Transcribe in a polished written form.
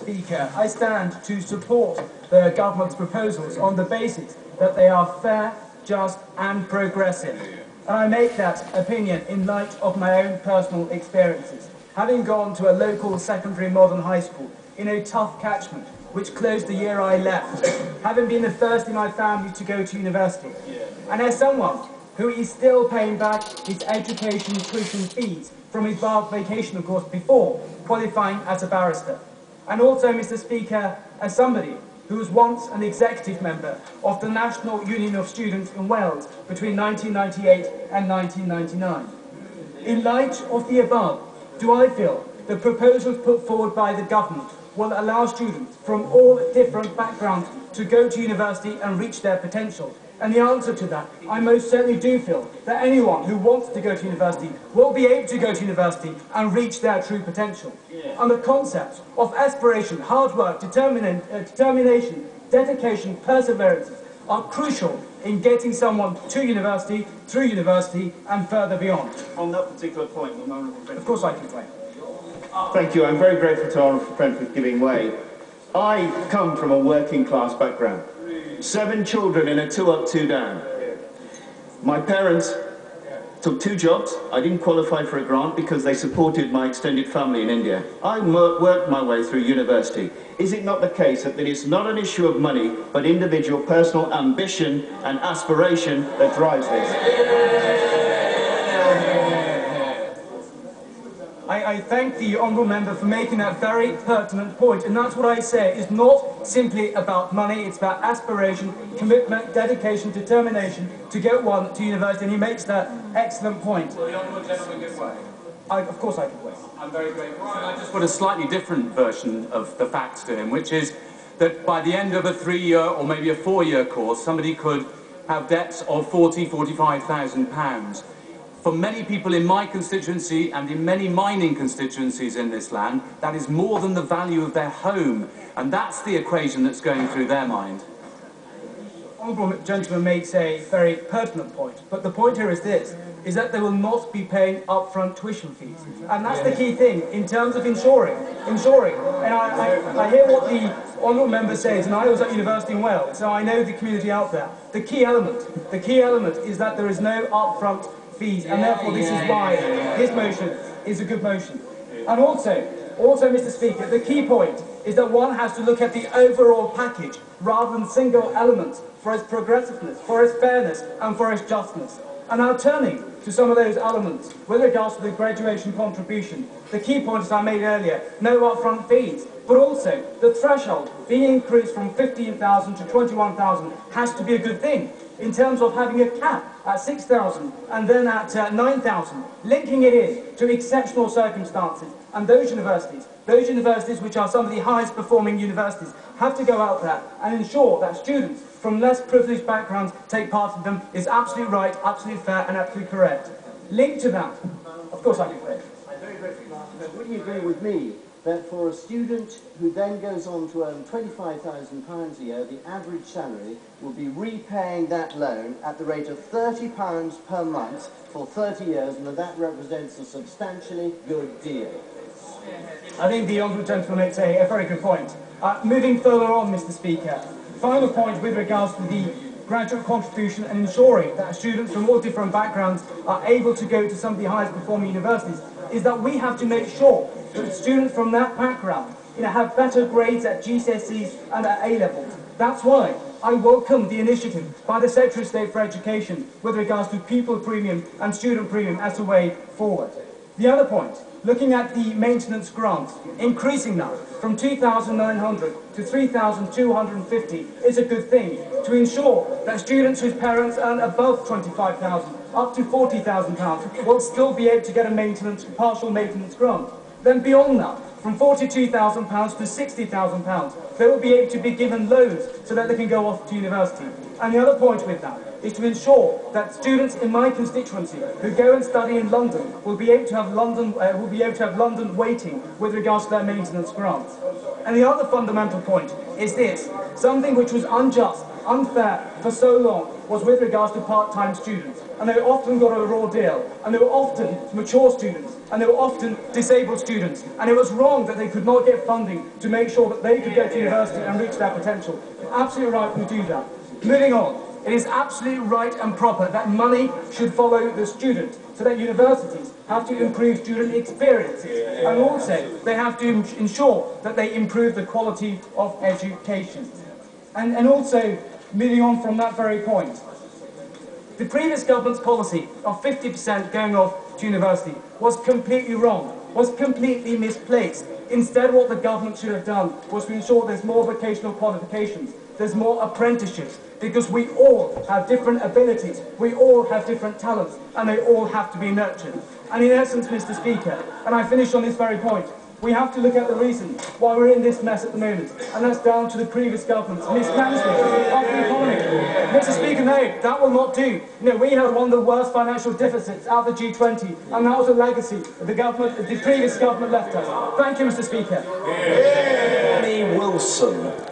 Speaker, I stand to support the government's proposals on the basis that they are fair, just and progressive. And I make that opinion in light of my own personal experiences, having gone to a local secondary modern high school in a tough catchment, which closed the year I left, having been the first in my family to go to university. And as someone who is still paying back his education tuition fees from his vacation, of course, before qualifying as a barrister. And also, Mr. Speaker, as somebody who was once an executive member of the National Union of Students in Wales between 1998 and 1999. In light of the above, do I feel the proposals put forward by the government will allow students from all different backgrounds to go to university and reach their potential? And the answer to that, I most certainly do feel that anyone who wants to go to university will be able to go to university and reach their true potential. And the concepts of aspiration, hard work, determination, dedication, perseverance are crucial in getting someone to university, through university, and further beyond. On that particular point, the Honourable Friend. Of course I can play. Thank you. I'm very grateful to Honourable Friend for giving way. I come from a working class background. 7 children in a 2 up, 2 down. My parents took 2 jobs. I didn't qualify for a grant because they supported my extended family in India. I worked my way through university. Is it not the case that it is not an issue of money, but individual personal ambition and aspiration that drives this? I thank the Honourable Member for making that very pertinent point, and that's what I say. It's not simply about money, it's about aspiration, commitment, dedication, determination to get one to university, and he makes that excellent point. Will the Honourable Gentleman give way? Of course I can wait. I'm very grateful. I just put a slightly different version of the facts to him, which is that by the end of a 3-year or maybe a 4-year course, somebody could have debts of £40,000–45,000. For many people in my constituency and in many mining constituencies in this land, that is more than the value of their home. And that's the equation that's going through their mind. Honourable Gentleman makes a very pertinent point, but the point here is this, is that they will not be paying upfront tuition fees. And that's the key thing in terms of ensuring. And I hear what the Honourable Member says, and I was at university in Wales, so I know the community out there. The key element is that there is no upfront fees, and therefore this is why this motion is a good motion. And also, Mr. Speaker, the key point is that one has to look at the overall package rather than single elements for its progressiveness, for its fairness, and for its justness. And now turning to some of those elements with regards to the graduation contribution, the key point, as I made earlier, no upfront fees, but also the threshold being increased from 15,000 to 21,000 has to be a good thing. In terms of having a cap at 6,000 and then at 9,000, linking it in to exceptional circumstances. And those universities which are some of the highest performing universities, have to go out there and ensure that students from less privileged backgrounds take part in them is absolutely right, absolutely fair and absolutely correct. Linked to that, of course I can play. I'm very grateful. But would you agree with me that for a student who then goes on to earn £25,000 a year, the average salary will be repaying that loan at the rate of £30 per month for 30 years, and that represents a substantially good deal? I think the Honourable Gentleman makes a very good point. Moving further on, Mr. Speaker, final point with regards to the graduate contribution and ensuring that students from all different backgrounds are able to go to some of the highest performing universities is that we have to make sure that students from that background have better grades at GCSEs and at A-levels. That's why I welcome the initiative by the Secretary of State for Education with regards to pupil premium and student premium as a way forward. The other point, looking at the maintenance grants, increasing that from 2,900 to 3,250 is a good thing to ensure that students whose parents earn above 25,000 up to £40,000 will still be able to get a partial maintenance grant. Then beyond that, from £42,000 to £60,000, they will be able to be given loans so that they can go off to university. And the other point with that is to ensure that students in my constituency who go and study in London will be able to have London waiting with regards to their maintenance grants. And the other fundamental point is this, something which was unjust unfair for so long was with regards to part-time students. And they often got a raw deal, and they were often mature students, and they were often disabled students. And it was wrong that they could not get funding to make sure that they could go to university and reach their potential. Absolutely right we do that. Moving on. It is absolutely right and proper that money should follow the student, so that universities have to improve student experiences, and also they have to ensure that they improve the quality of education. And also, moving on from that very point, the previous government's policy of 50% going off to university was completely wrong, was completely misplaced. Instead, what the government should have done was to ensure there's more vocational qualifications, there's more apprenticeships, because we all have different abilities, we all have different talents, and they all have to be nurtured. And in essence, Mr. Speaker, and I finish on this very point, we have to look at the reason why we're in this mess at the moment, and that's down to the previous government's mismanagement of the economy. Mr. Speaker, no, that will not do. You know, we had one of the worst financial deficits out of the G20, and that was a legacy that the previous government left us. Thank you, Mr. Speaker. Wilson.